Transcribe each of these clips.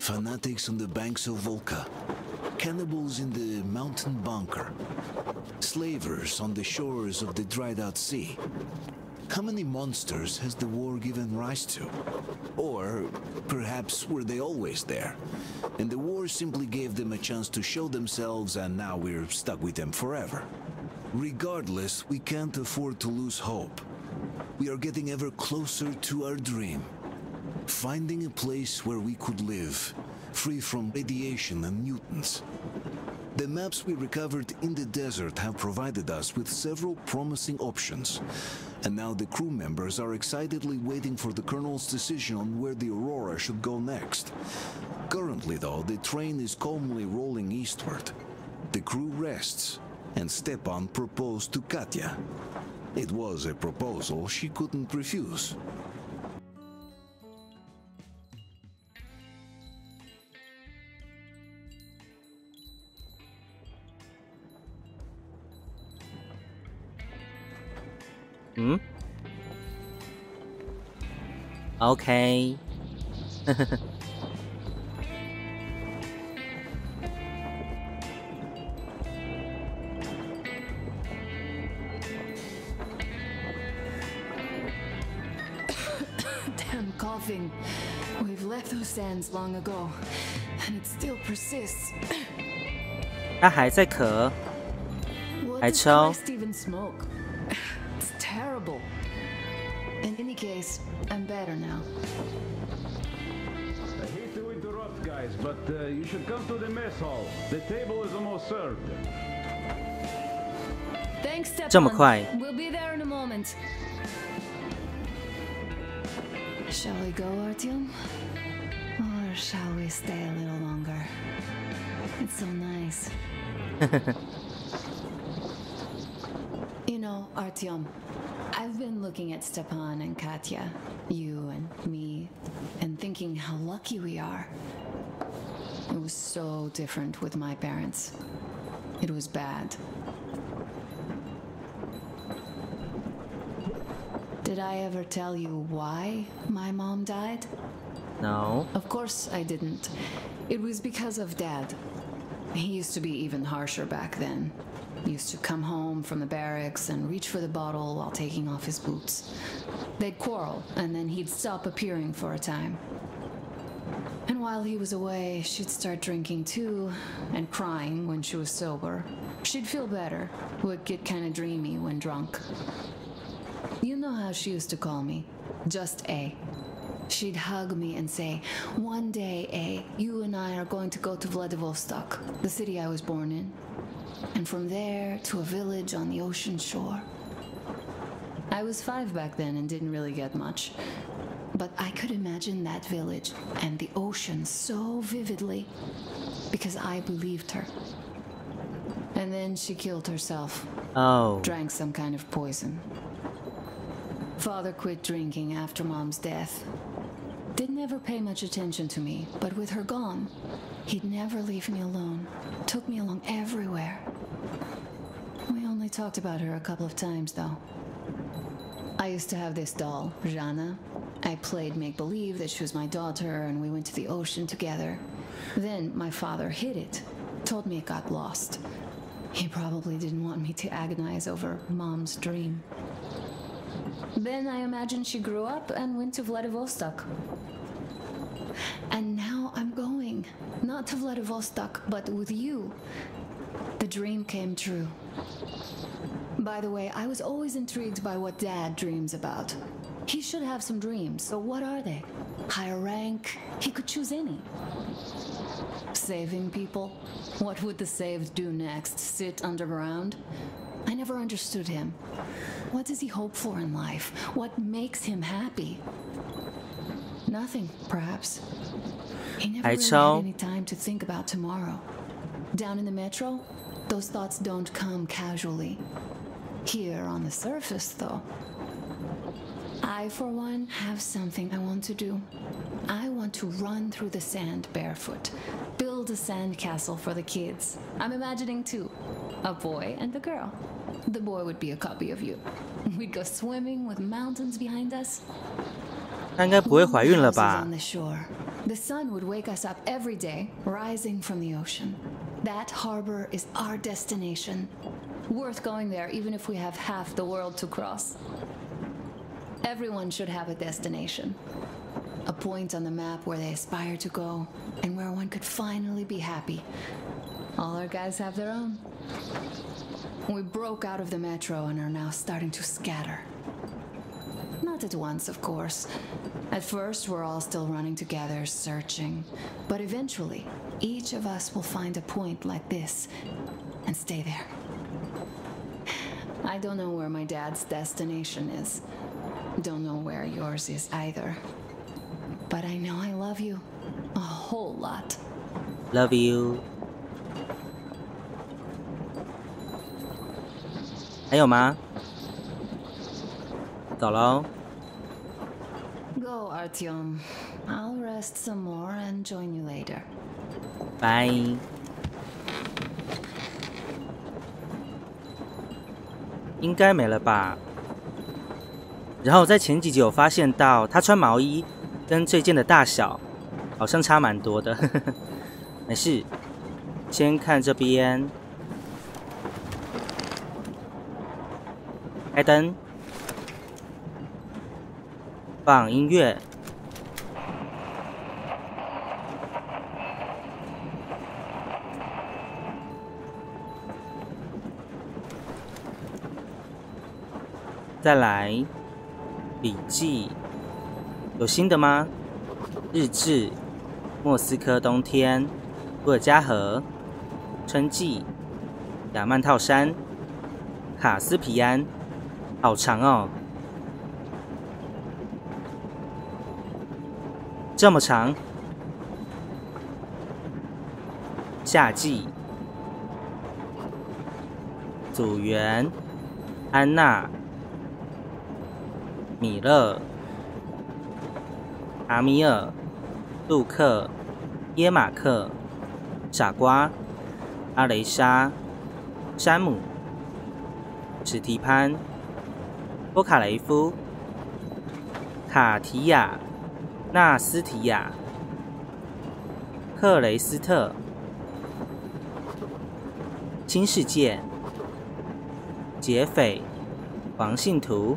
fanatics on the banks of Volga, cannibals in the mountain bunker, slavers on the shores of the dried-out sea. How many monsters has the war given rise to? Or perhaps were they always there, and the war simply gave them a chance to show themselves and now we're stuck with them forever? Regardless, we can't afford to lose hope. We are getting ever closer to our dream. Finding a place where we could live, free from radiation and mutants. The maps we recovered in the desert have provided us with several promising options, and now the crew members are excitedly waiting for the Colonel's decision on where the Aurora should go next. Currently, though, the train is calmly rolling eastward. The crew rests, and Stepan proposed to Katya. It was a proposal she couldn't refuse. OK ，Damn coughing. We've left those sands long ago, and it still persists. 他还在咳，还抽。 Even smoke. It's terrible. In any case, I'm better now. I hate to interrupt, guys, but you should come to the mess hall. The table is almost served. Thanks, Stepan. 这么快 We'll be there in a moment. Shall we go, Artyom? Or shall we stay a little longer? It's so nice. You know, Artyom, I've been looking at Stepan and Katya, you and me, and thinking how lucky we are. It was so different with my parents. It was bad. Did I ever tell you why my mom died? No. Of course I didn't. It was because of Dad. He used to be even harsher back then. He used to come home from the barracks and reach for the bottle while taking off his boots. They'd quarrel, and then he'd stop appearing for a time. And while he was away, she'd start drinking too, and crying when she was sober. She'd feel better, would get kind of dreamy when drunk. You know how she used to call me? Just A. She'd hug me and say, "One day, A, you and I are going to go to Vladivostok, the city I was born in. And from there to a village on the ocean shore." I was 5 back then and didn't really get much. But I could imagine that village and the ocean so vividly because I believed her. And then she killed herself. Oh. Drank some kind of poison. Father quit drinking after Mom's death. Didn't ever pay much attention to me, but with her gone, he'd never leave me alone. Took me along everywhere. We only talked about her a couple of times, though. I used to have this doll, Jana. I played make-believe that she was my daughter, and we went to the ocean together. Then my father hid it, told me it got lost. He probably didn't want me to agonize over Mom's dream. Then I imagine she grew up and went to Vladivostok. And now I'm going, not to Vladivostok, but with you. The dream came true. By the way, I was always intrigued by what Dad dreams about. He should have some dreams, so what are they? Higher rank? He could choose any. Saving people? What would the saved do next? Sit underground? I never understood him. What does he hope for in life? What makes him happy? Nothing, perhaps. He never really had any time to think about tomorrow. Down in the metro, those thoughts don't come casually. Here on the surface, though. I, for one, have something I want to do. I want to run through the sand barefoot. Build a sand castle for the kids. I'm imagining two. A boy and a girl. The boy would be a copy of you. We'd go swimming with mountains behind us. 她应该不会怀孕了吧？ On the shore. The sun would wake us up every day, rising from the ocean. That harbor is our destination. Worth going there even if we have half the world to cross. Everyone should have a destination. A point on the map where they aspire to go, and where one could finally be happy. All our guys have their own. We broke out of the metro and are now starting to scatter. Not at once, of course. At first, we're all still running together, searching. But eventually, each of us will find a point like this and stay there. I don't know where my dad's destination is. Don't know where yours is either. But I know I love you a whole lot. Love you. 还有吗？走喽。Go, Artyom. I'll rest some more and join you later. 拜。应该没了吧？然后我在前几集有发现到，他穿毛衣跟这件的大小好像差蛮多的。没事，先看这边，开灯，放音乐。再来，笔记有新的吗？日志，莫斯科冬天，伏尔加河，春季，亚曼套山，卡斯皮安，好长哦，这么长。夏季，组员，安娜。米勒、阿米尔、杜克、耶马克、傻瓜、阿雷莎、山姆、史提潘、波卡雷夫、卡提亚、纳斯提亚、克雷斯特、新世界、劫匪、王信徒。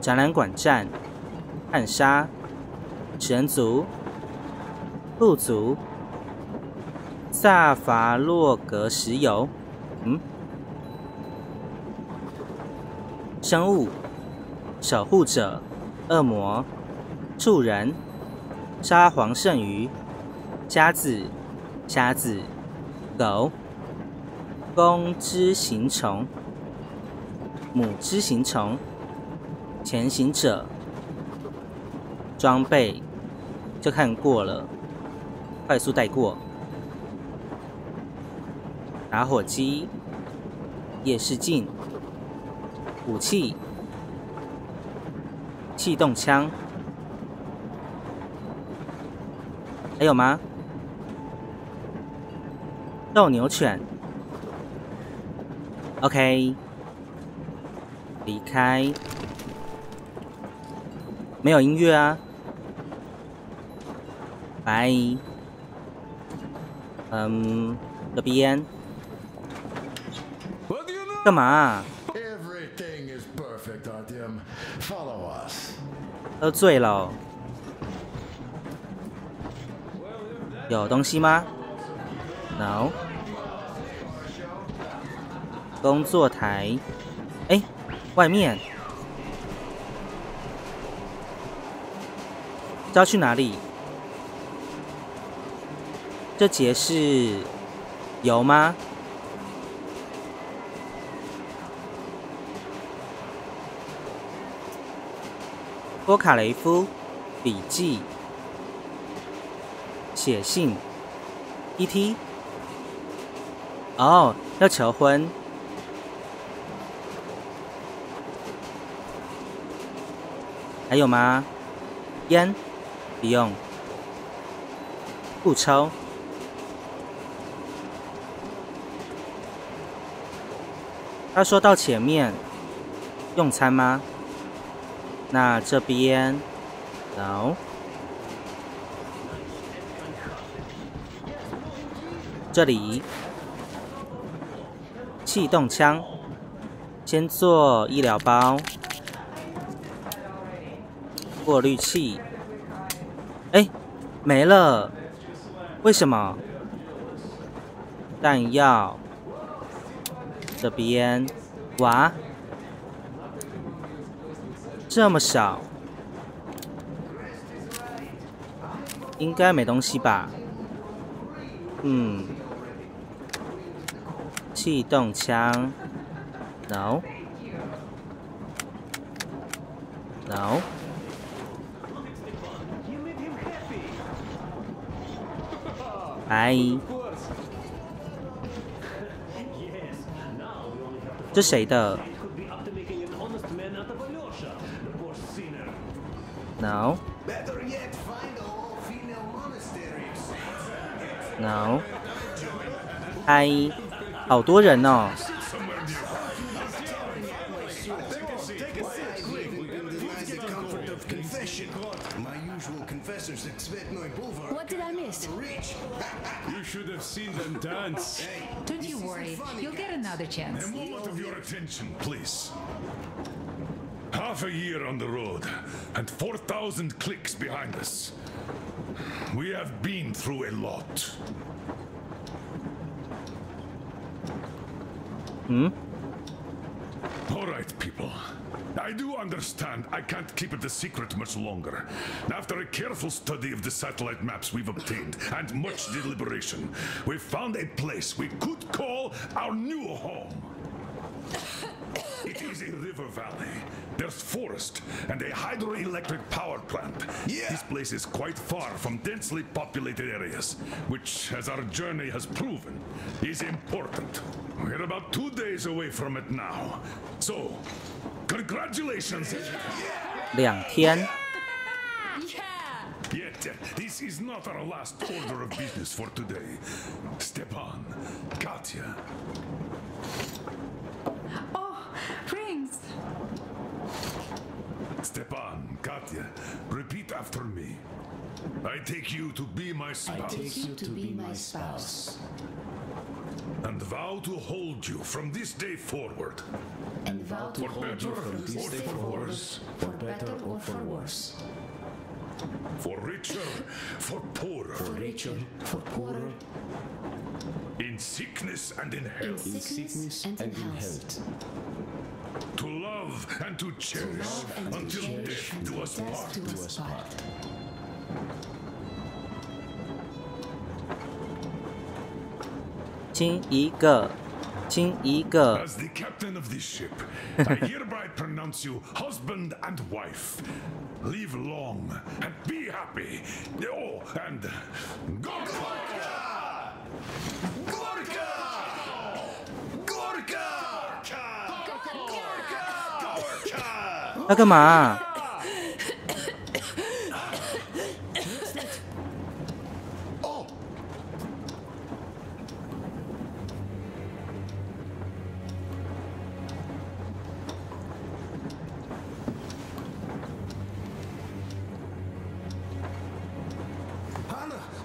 展览馆站、暗杀、食人族、鹿族、萨法洛格石油，生物、守护者、恶魔、畜人、沙皇圣鱼、瞎子、瞎子、狗、公之行虫、母之行虫。前行者，装备就看过了，快速带过。打火机，夜视镜，武器，气动枪，还有吗？斗牛犬。OK， 离开。没有音乐啊，拜。这边干嘛啊？喝醉了。有东西吗 ？No。工作台，哎，外面。要去哪里？这节是油吗？波卡雷夫笔记，写信 ，ET。哦，要求婚。还有吗？烟。不用，不抽。他说到前面用餐吗？那这边 ，no。这里，气动枪，先做医疗包，过滤器，哎，没了，为什么？弹药，这边，哇，这么少，应该没东西吧？气动枪 ，no， no， 拜。这谁的 ？no， no， 嗨，好多人哦。What did I miss? You should have seen them dance. Don't you worry, you'll get another chance. A moment of your attention, please. Half a year on the road, and 4,000 clicks behind us. We have been through a lot. All right, people. I do understand I can't keep it a secret much longer. After a careful study of the satellite maps we've obtained, and much deliberation, we've found a place we could call our new home. It is a river valley. There's forest and a hydroelectric power plant. Yeah. This place is quite far from densely populated areas, which, as our journey has proven, is important. We're about 2 days away from it now. So, congratulations. 2天。Yet, this is not our last order of business for today. Stepan, Katya. Oh, rings! Stepan, Katya, repeat after me. I take you to be my spouse. I take you to be my spouse. And vow to hold you from this day forward. And vow to hold you from this day forward, for better or for worse. For richer, for poorer. For richer, for poorer. In sickness and in health. In sickness and in health. To love and to cherish until death do us part. 亲一个，亲一个。 As the captain of this ship, I hereby pronounce you husband and wife. Live long and be happy. Oh, and Gorka! Gorka! Gorka! Gorka! 要干嘛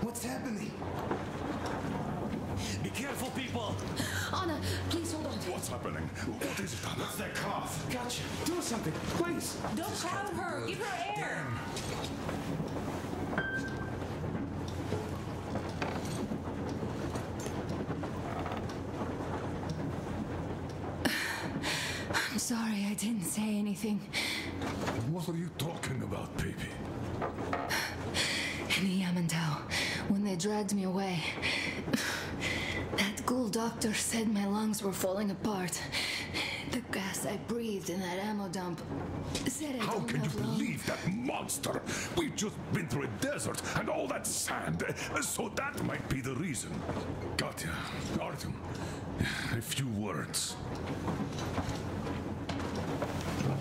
？What's happening? Be careful, people! Anna, please hold on. What's happening? What is it, Anna? It's that cough. Gotcha. Do something, please. Don't crowd her! Give her air! I'm sorry I didn't say anything. What are you talking about, baby? In Yamantau, when they dragged me away, that ghoul doctor said my lungs were falling apart. The gas I breathed in that ammo dump said I How don't can you have lung. believe that monster? We've just been through a desert and all that sand, so that might be the reason. Katya, Artyom, a few words.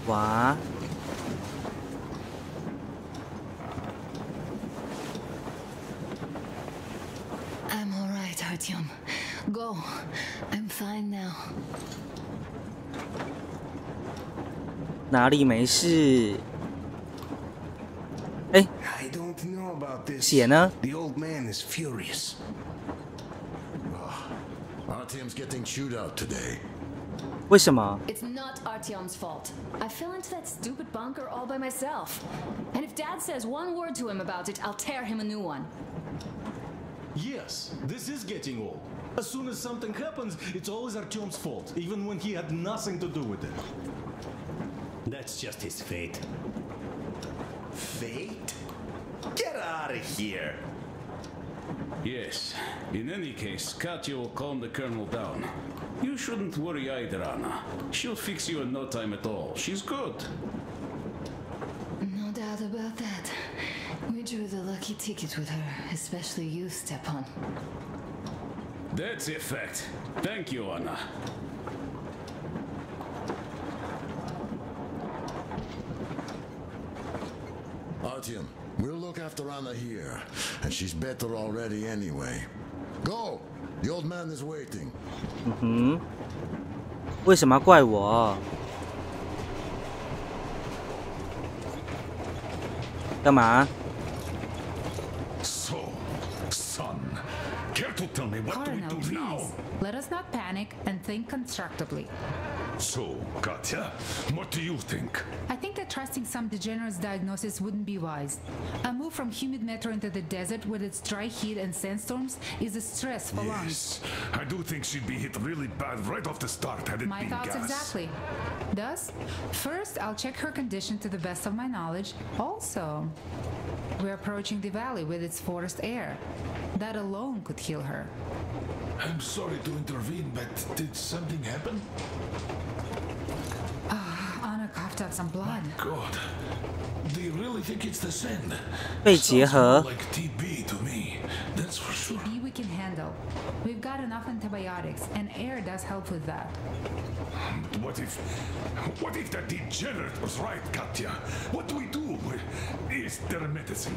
哇！ I'm all right, Artyom. Go. I'm fine now. 哪里没事？哎， I don't know about this. 血呢？ The old man is furious. Artyom's getting chewed out today. 为什么？ It's not Artyom's fault. I fell into that stupid bunker all by myself. And if Dad says one word to him about it, I'll tear him a new one. Yes, this is getting old. As soon as something happens, it's always Artyom's fault, even when he had nothing to do with it. That's just his fate. Fate? Get out of here! Yes. In any case, Katya will calm the colonel down. You shouldn't worry either, Anna. She'll fix you in no time at all. She's good. No doubt about that. We drew the lucky ticket with her, especially you, Stepan. That's a fact. Thank you, Anna. Artyom, we'll look after Anna here. And she's better already anyway. Go! The old man is waiting. 为什么要怪我？干嘛？ So, son, care to tell me what do we Colonel, do now? please. Let us not panic and think constructively. So, Katya, what do you think? I think that trusting some degenerate's diagnosis wouldn't be wise. A move from humid metro into the desert with its dry heat and sandstorms is a stress for lungs. Yes, I do think she'd be hit really bad right off the start had it My been thoughts gas. exactly. Thus, first I'll check her condition to the best of my knowledge. Also, we're approaching the valley with its forest air. That alone could heal her. I'm sorry to intervene, but did something happen? Anna coughed out some blood. God, do you really think it's the sand? 被结合 Sounds more like TB to me, that's for sure. TB we can handle. We've got enough antibiotics, and air does help with that. But what if that degenerate was right, Katya? What do we do? Is there a medicine?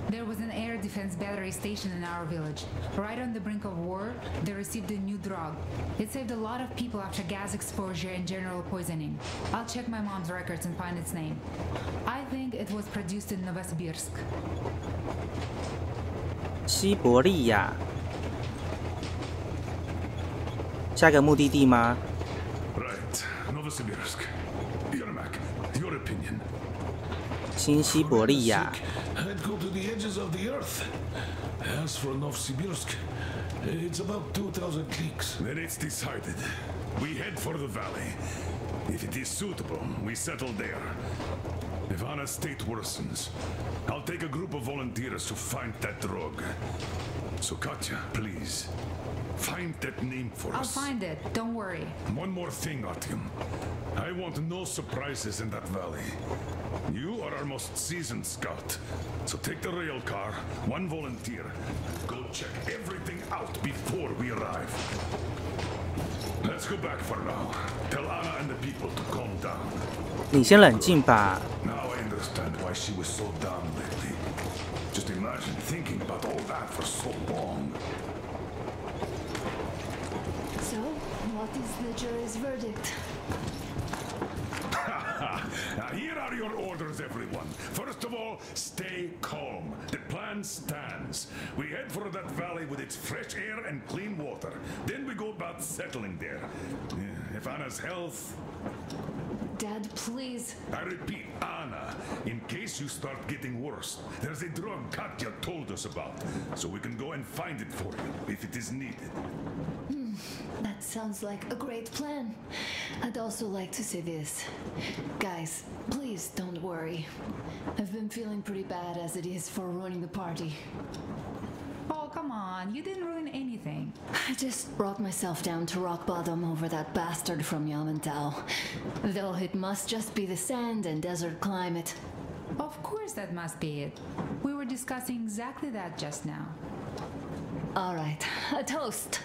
There was an air defense battery station in our village. Right on the brink of war, they received a new drug. It saved a lot of people after gas exposure and general poisoning. I'll check my mom's records and find its name. I think it was produced in Novosibirsk. 西伯利亚。下个目的地吗？ Right, Novosibirsk. Yermak, your opinion. 新西伯利亚。 I'd go to the edges of the earth. As for Novosibirsk, it's about 2,000 leagues. Then it's decided. We head for the valley. If it is suitable, we settle there. If Anna's state worsens, I'll take a group of volunteers to find that drug. So Katya, please, find that name for I'll us. find it, don't worry. One more thing, Artyom. I want no surprises in that valley. You are our most seasoned scout, so take the rail car, one volunteer. Go check everything out before we arrive. Let's go back for now. Tell Anna and the people to calm down. 你先冷静吧。 Now I understand why she was so down lately. Just imagine thinking about all that for so long. So, what is the jury's verdict? Now here are your orders, everyone. First of all, stay calm. The plan stands. We head for that valley with its fresh air and clean water. Then we go about settling there. If Anna's health... Dad, please. I repeat, Anna, in case you start getting worse, there's a drug Katya told us about, so we can go and find it for you if it is needed. That sounds like a great plan. I'd also like to say this. Guys, please don't worry. I've been feeling pretty bad as it is for ruining the party. Oh, come on, you didn't ruin anything. I just brought myself down to rock bottom over that bastard from Yamantau. Though it must just be the sand and desert climate. Of course that must be it. We were discussing exactly that just now. All right, a toast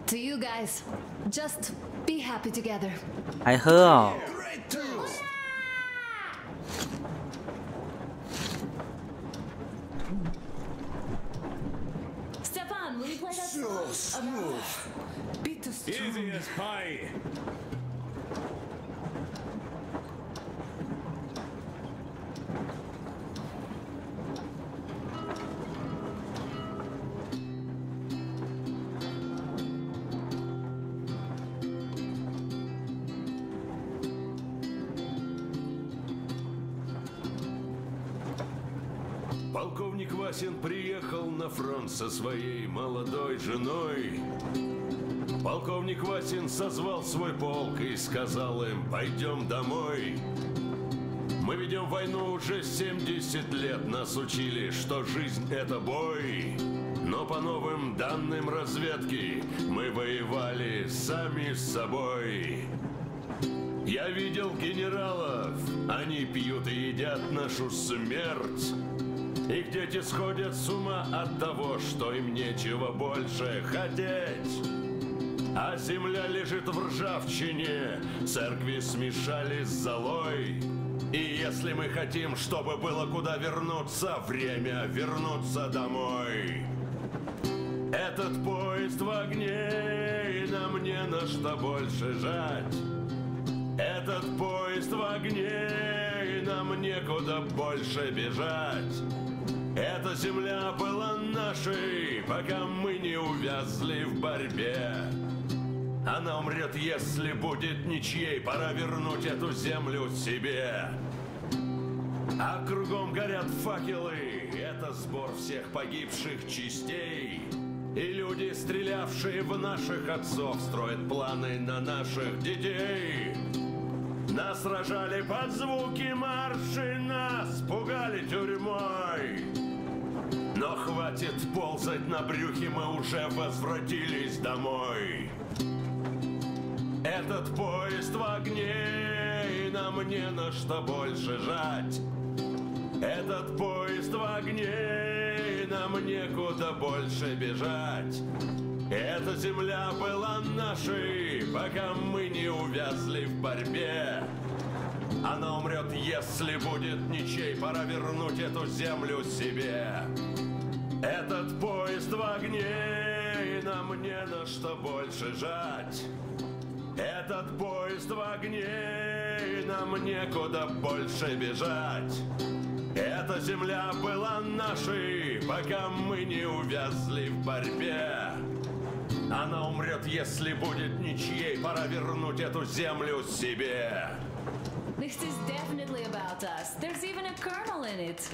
to you guys. Just be happy together. 还喝哦。 Great toast! Stefan, will you play that So song? smooth. Be too strong. Easy as pie. Полковник Васин приехал на фронт со своей молодой женой. Полковник Васин созвал свой полк и сказал им: пойдем домой. Мы ведем войну уже 70 лет, нас учили, что жизнь это бой. Но по новым данным разведки мы воевали сами с собой. Я видел генералов, они пьют и едят нашу смерть. Их дети сходят с ума от того, что им нечего больше хотеть. А земля лежит в ржавчине, церкви смешали с золой. И если мы хотим, чтобы было куда вернуться, время вернуться домой. Этот поезд в огне, и нам не на что больше жать. Этот поезд в огне, и нам некуда больше бежать. Эта земля была нашей, пока мы не увязли в борьбе. Она умрет, если будет ничьей, пора вернуть эту землю себе. А кругом горят факелы, это сбор всех погибших частей. И люди, стрелявшие в наших отцов, строят планы на наших детей. Нас сражали под звуки марши, нас пугали тюрьмой. Но хватит ползать на брюхе, мы уже возвратились домой. Этот поезд в огне, и нам не на что больше жать. Этот поезд в огне, и нам некуда больше бежать. Эта земля была нашей, пока мы не увязли в борьбе. Она умрет, если будет ничей, пора вернуть эту землю себе. Этот поезд в огне, и нам не на что больше жать. Этот поезд в огне, и нам некуда больше бежать. Эта земля была нашей, пока мы не увязли в борьбе. Она умрет, если будет ничьей, пора вернуть эту землю себе. This is definitely about us. There's even a colonel in it.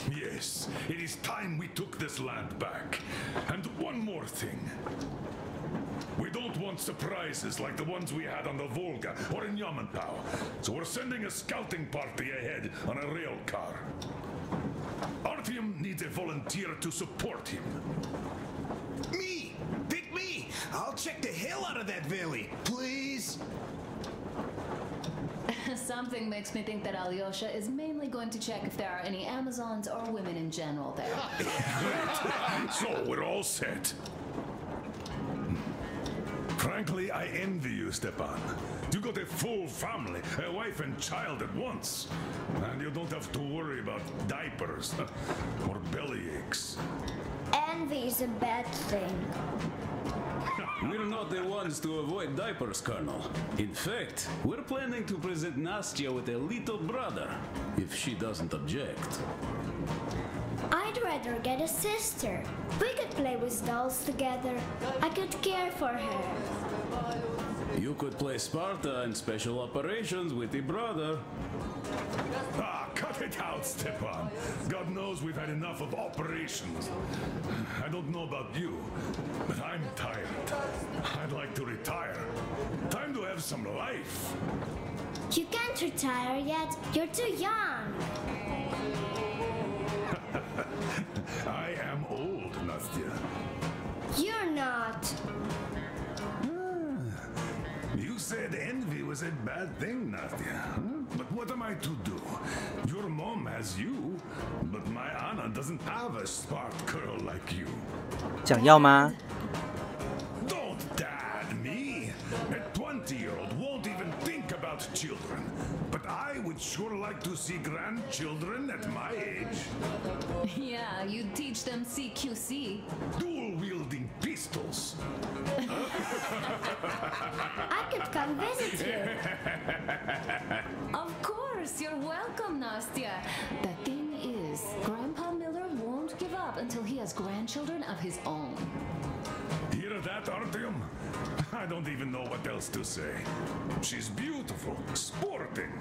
Yes, it is time we took this land back. And one more thing. We don't want surprises like the ones we had on the Volga or in Yamantau. So we're sending a scouting party ahead on a rail car. Artyom needs a volunteer to support him. Me! Pick me! I'll check the hell out of that valley, please! Something makes me think that Alyosha is mainly going to check if there are any Amazons or women in general there. So we're all set. Frankly, I envy you, Stepan. You got a full family, a wife and child at once. And you don't have to worry about diapers or belly aches. Envy is a bad thing. We're not the ones to avoid diapers, Colonel. In fact, we're planning to present Nastya with a little brother, if she doesn't object. I'd rather get a sister. We could play with dolls together. I could care for her. You could play Sparta in special operations with your brother. Ah, cut it out, Stepan. God knows we've had enough of operations. I don't know about you, but I'm tired. I'd like to retire. Time to have some life. You can't retire yet. You're too young. I am old, Nastya. You're not. You said envy was a bad thing, Nastya. Huh? But what am I to do? Your mom has you, but my Anna doesn't have a smart girl like you. 想要吗？ Don't dad me. A 20-year-old won't even think about children. But I would sure like to see grandchildren at my age. Yeah, you teach them CQC. Dual-wielding pistols. I could come visit you. Of course, you're welcome, Nastya. The thing is, Grandpa Miller won't give up until he has grandchildren of his own. Hear that Artyom? I don't even know what else to say. She's beautiful, sporting.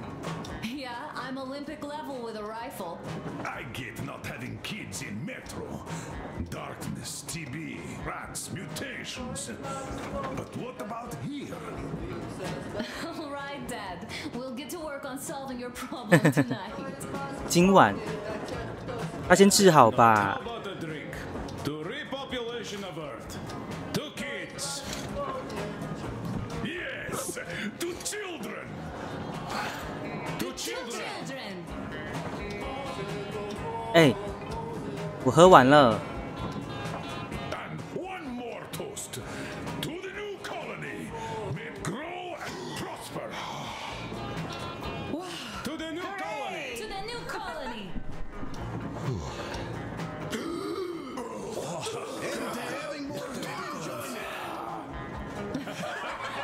Yeah, I'm Olympic level with a rifle. I get not having kids in Metro. Darkness, TB, rats, mutations. But what about here? All right, Dad. We'll get to work on solving your problem tonight. 今晚，他先治好吧。 How about a drink? To repopulation of Earth. To kids. Yes, to children. To children. Children. 哎，我喝完了。 And one more toast to the new colony. May it grow and prosper. To the new colony. To the new colony.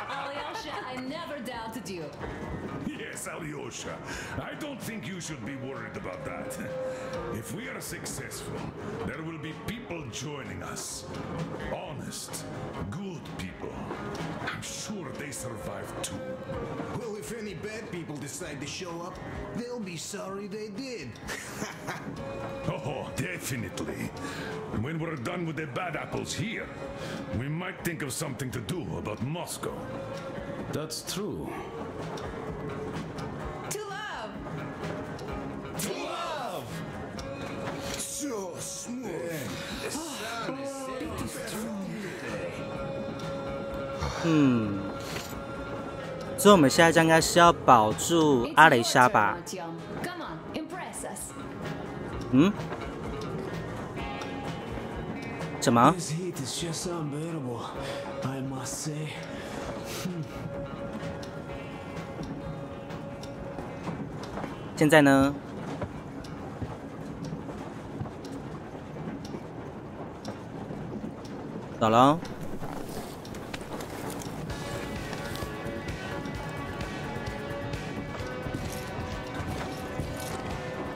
Alyosha, I never doubted you. Yes, Alyosha. I don't think you should be worried about that. If we are successful, there will be people joining us. Honest, good people. I'm sure they survive too. Well, if any bad people decide to show up, they'll be sorry they did. Oh, definitely. When we're done with the bad apples here, we might think of something to do about Moscow. That's true. To love. To love! So smooth. 所以我们下一站应该是要保住阿雷莎吧？ Come on, impress us. 什么？ This heat is just unbearable, I must say. 现在呢？走喽。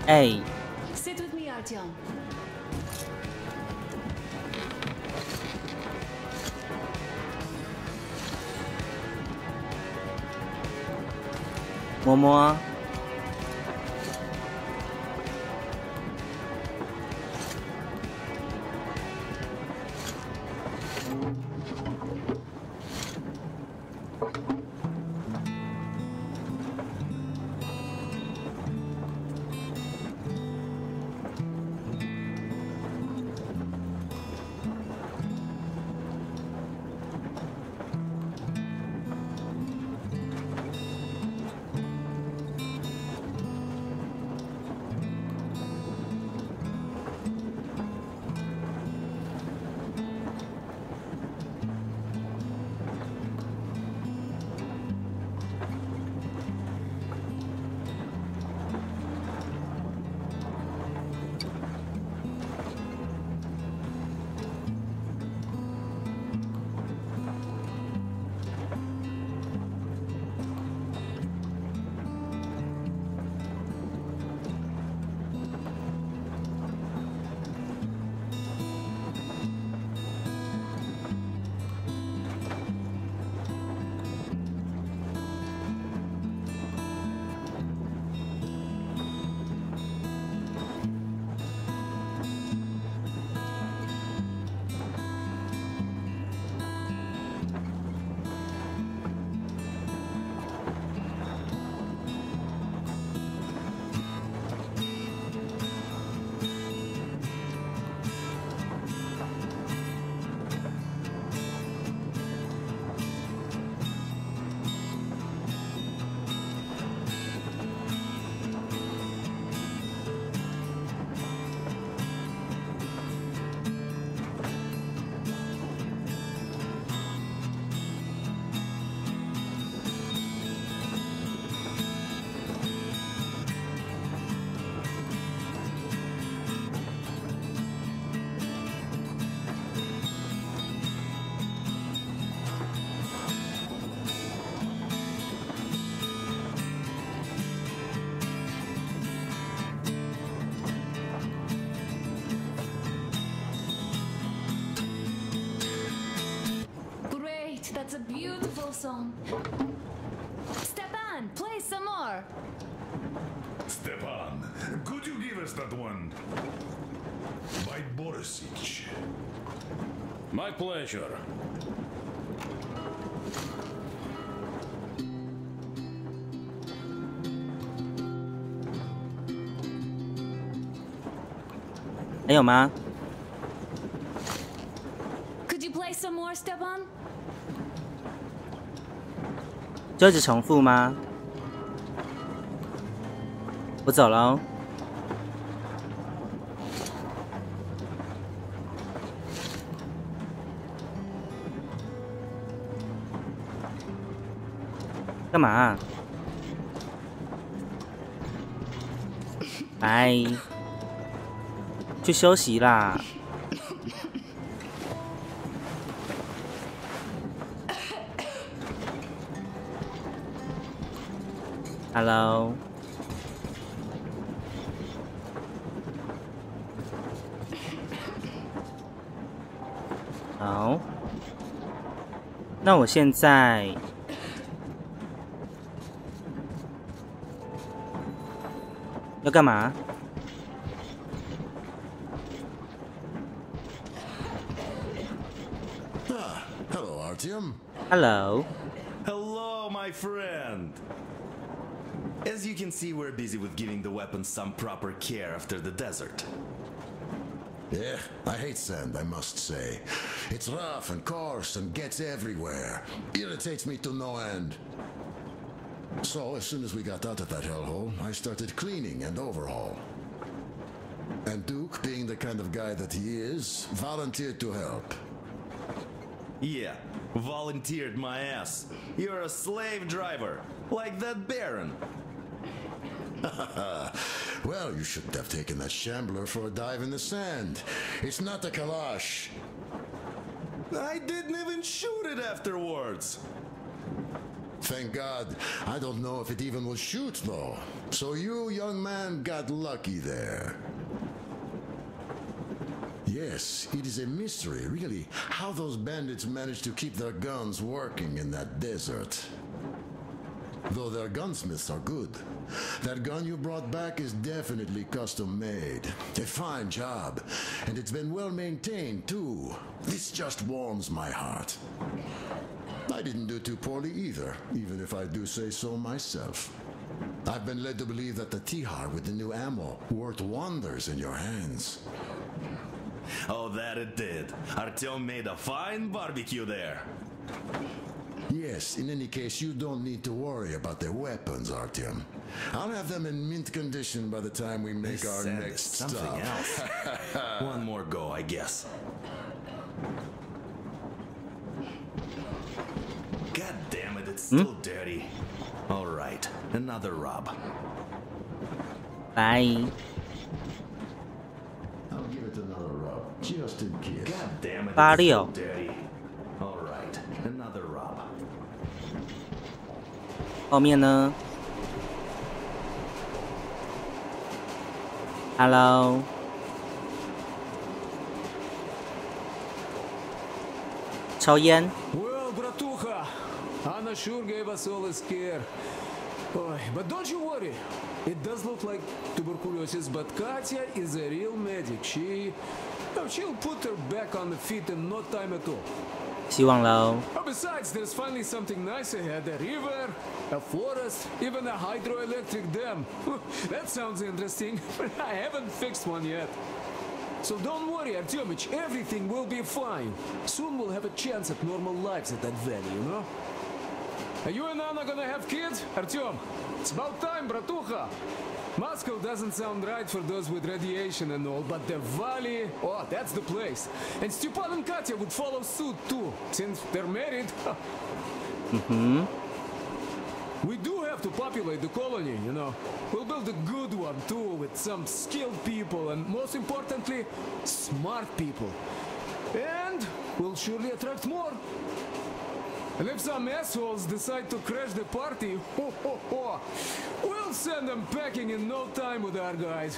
哎， Sit with me, Artyom. 摸摸。it's a beautiful song. Stepan, play some more. Stepan, could you give us that one? By Borisic. My pleasure. Could you play some more, Stepan? 就一直重复吗？我走喽。干嘛啊？拜，去休息啦。Hello。好，那我现在要干嘛？ Hello, Artyom. Hello. Hello, my friend. As you can see, we're busy with giving the weapons some proper care after the desert. Yeah, I hate sand, I must say. It's rough and coarse and gets everywhere. Irritates me to no end. So, as soon as we got out of that hellhole, I started cleaning and overhaul. And Duke, being the kind of guy that he is, volunteered to help. Yeah, volunteered my ass. You're a slave driver, like that Baron. Well, you shouldn't have taken that shambler for a dive in the sand. It's not a Kalash. I didn't even shoot it afterwards. Thank God. I don't know if it even will shoot, though. So you, young man, got lucky there. Yes, it is a mystery, really, how those bandits managed to keep their guns working in that desert. Though their gunsmiths are good. That gun you brought back is definitely custom made. A fine job. And it's been well maintained, too. This just warms my heart. I didn't do too poorly either, even if I do say so myself. I've been led to believe that the Tihar with the new ammo worked wonders in your hands. Oh, that it did. Artyom made a fine barbecue there. Yes, in any case, you don't need to worry about their weapons, Artyom. I'll have them in mint condition by the time we make our next stop. Something else. One more go, I guess. God damn it, it's still dirty. All right, another rub. Bye. I'll give it another rub, just in case. God damn it, it's still dirty. All right, another rub. 后面呢 ？Hello。抽烟。 Well, bratucha, Anna sure gave us all a scare. Oy, but don't you worry. It does look like tuberculosis, but Katya is a real medic. She'll put her back on the feet in no time at all. 希望喽。 Besides, there's finally something nice ahead. A river, a forest, even a hydroelectric dam. That sounds interesting, but I haven't fixed one yet. So don't worry, Artyomich, everything will be fine. Soon we'll have a chance at normal lives at that valley, you know? Are you and Anna gonna have kids? Artyom, it's about time, bratucha. Moscow doesn't sound right for those with radiation and all, but the valley, oh, that's the place. And Stepan and Katya would follow suit too, since they're married. Mm-hmm. We do have to populate the colony, you know. We'll build a good one too, with some skilled people and, most importantly, smart people. And we'll surely attract more. And if some assholes decide to crash the party, we'll send them packing in no time with our guys.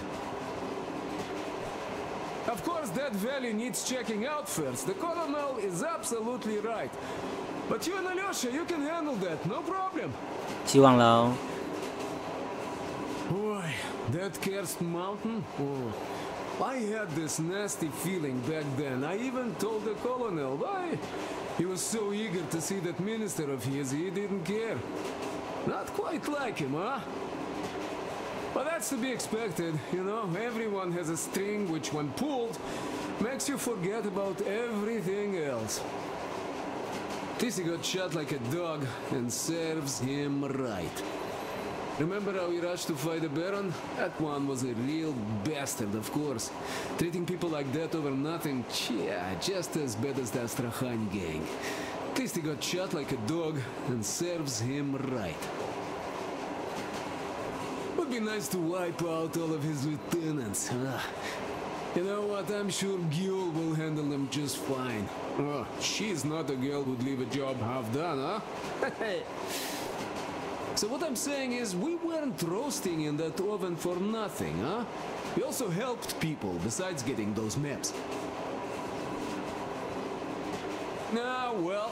Of course, that valley needs checking out first. The colonel is absolutely right. But you and Alyosha, you can handle that, no problem. 希望喽。 Boy, that cursed mountain? Oh, I had this nasty feeling back then. I even told the colonel why. He was so eager to see that minister of his, he didn't care. Not quite like him, huh? But that's to be expected, you know. Everyone has a string which, when pulled, makes you forget about everything else. Tissy got shot like a dog, and serves him right. Remember how he rushed to fight the Baron? That one was a real bastard, of course. Treating people like that over nothing, yeah, just as bad as the Astrakhan gang. Tissy got shot like a dog, and serves him right. Would be nice to wipe out all of his lieutenants. You know what? I'm sure Gyul will handle them just fine. She's not a girl who'd leave a job half done, huh? So what I'm saying is, we weren't roasting in that oven for nothing, huh? We also helped people, besides getting those maps. Nah, well,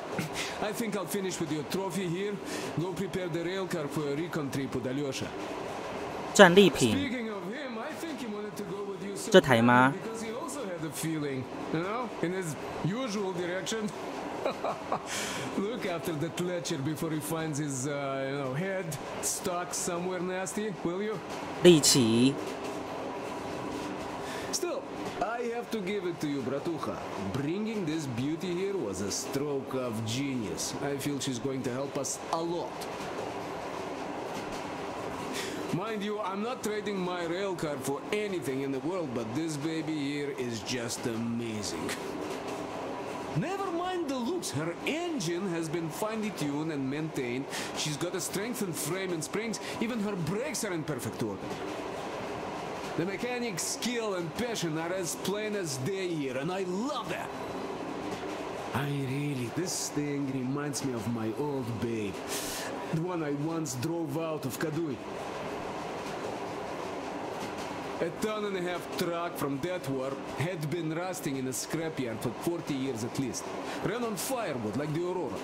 I think I'll finish with your trophy here. Go prepare the railcar for a recon trip with Alyosha. 战利品， Speaking of him, I think he wanted to go with you so 这台吗？ because he also had a feeling, you know, in his usual direction. Look after that lecher before he finds his, head stuck somewhere nasty, will you? 利奇， Still, I have to give it to you, Bratucha. Bringing this beauty here was a stroke of genius. I feel she's going to help us a lot. Mind you, I'm not trading my railcar for anything in the world, but this baby here is just amazing. Never mind the looks, her engine has been finely tuned and maintained. She's got a strengthened frame and springs, even her brakes are in perfect order. The mechanic's skill and passion are as plain as day here, and I love that. This thing reminds me of my old babe, the one I once drove out of Kadui. A ton-and-a-half truck from that war had been rusting in a scrapyard for 40 years at least. Ran on firewood like the Aurora.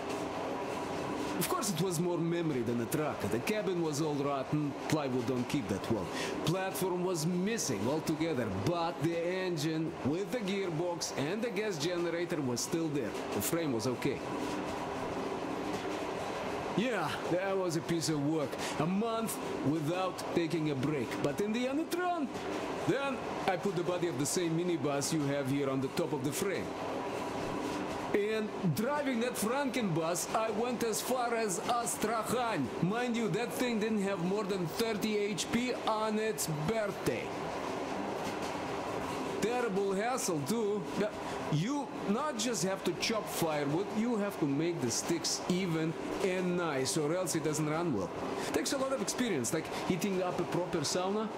Of course it was more memory than a truck. The cabin was all rotten, plywood don't keep that well. Platform was missing altogether, but the engine with the gearbox and the gas generator was still there. The frame was okay. Yeah, that was a piece of work. A month without taking a break. But in the end it ran. Then I put the body of the same minibus you have here on the top of the frame. And driving that Frankenbus, I went as far as Astrakhan. Mind you, that thing didn't have more than 30 HP on its birthday. Terrible hassle too. You not just have to chop firewood, you have to make the sticks even and nice, or else it doesn't run well. Takes a lot of experience, like heating up a proper sauna.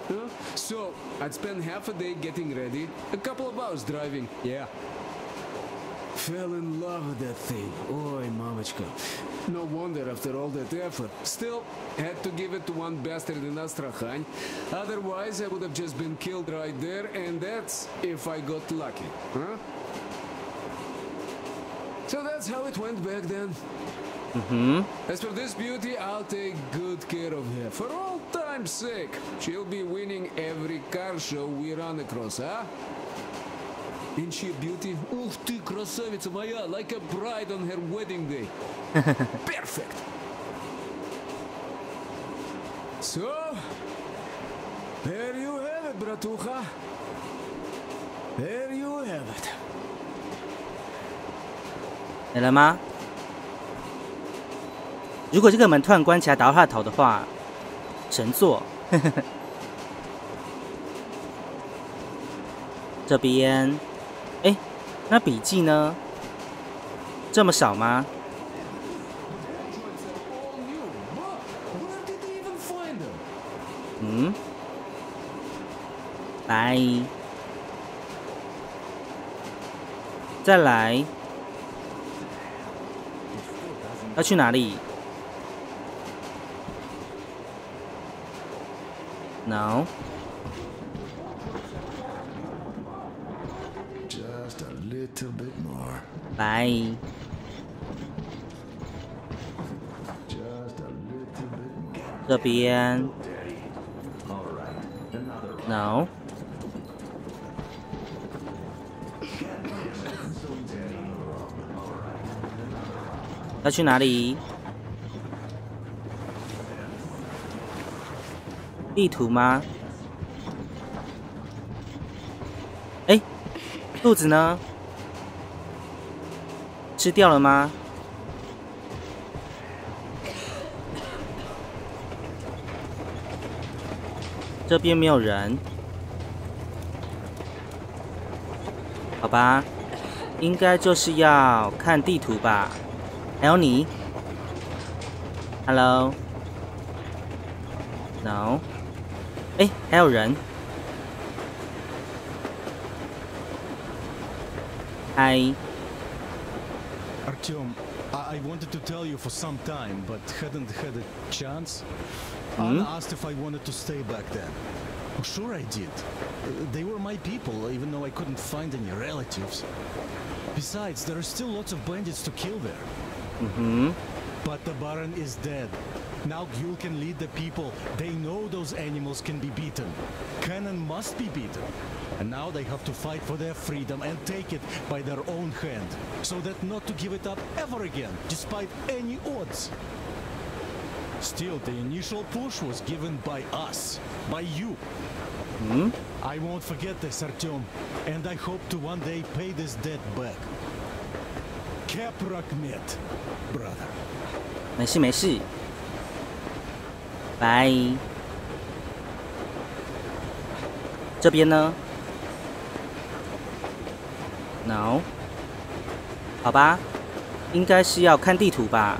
So I'd spend half a day getting ready, a couple of hours driving. Yeah. Fell in love with that thing. Oi, mamachka. No wonder after all that effort. Still, had to give it to one bastard in Astrakhan. Otherwise, I would have just been killed right there, and that's if I got lucky. Huh? So that's how it went back then. As for this beauty, I'll take good care of her. For all time's sake, she'll be winning every car show we run across, huh? Ain't she a beauty? Ух ты, красавица моя, like a bride on her wedding day. Perfect. So, there you have it, Bratucha. There you have it. 没了吗？如果这个门突然关起来，打到他的头的话，神作。这边，哎，那笔记呢？这么少吗？嗯，来，再来，要去哪里 ？No。little bit more. 拜。这边 ，No。要去哪里？地图吗？哎，肚子呢？吃掉了吗？这边没有人，好吧，应该就是要看地图吧。还有你 ，Hello，No， 哎，还有人，嗨。Artyom, I wanted to tell you for some time, but hadn't had a chance. Anna asked if I wanted to stay back then. Oh, sure I did. They were my people, even though I couldn't find any relatives. Besides, there are still lots of bandits to kill there. But the Baron is dead. Now Gyul can lead the people. They know those animals can be beaten. Cannon must be beaten. And now they have to fight for their freedom and take it by their own hand. So that not to give it up ever again, despite any odds. Still, the initial push was given by us, by you. I won't forget this, Artyom, and I hope to one day pay this debt back. Kaprak met, brother. 没事没事，拜。这边呢 ？No， 好吧，应该是要看地图吧。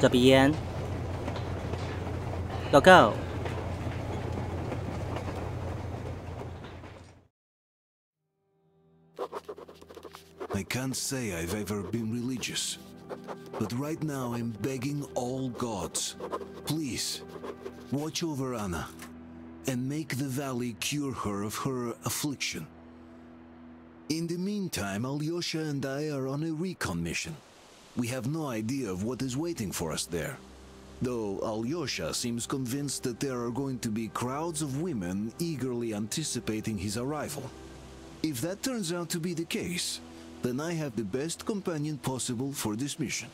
这边 ，Go Go。I can't say I've ever been religious, but right now I'm begging all gods, please, watch over Anna, and make the valley cure her of her affliction. In the meantime, Alyosha and I are on a recon mission. We have no idea of what is waiting for us there, though Alyosha seems convinced that there are going to be crowds of women eagerly anticipating his arrival. If that turns out to be the case, then I have the best companion possible for this mission.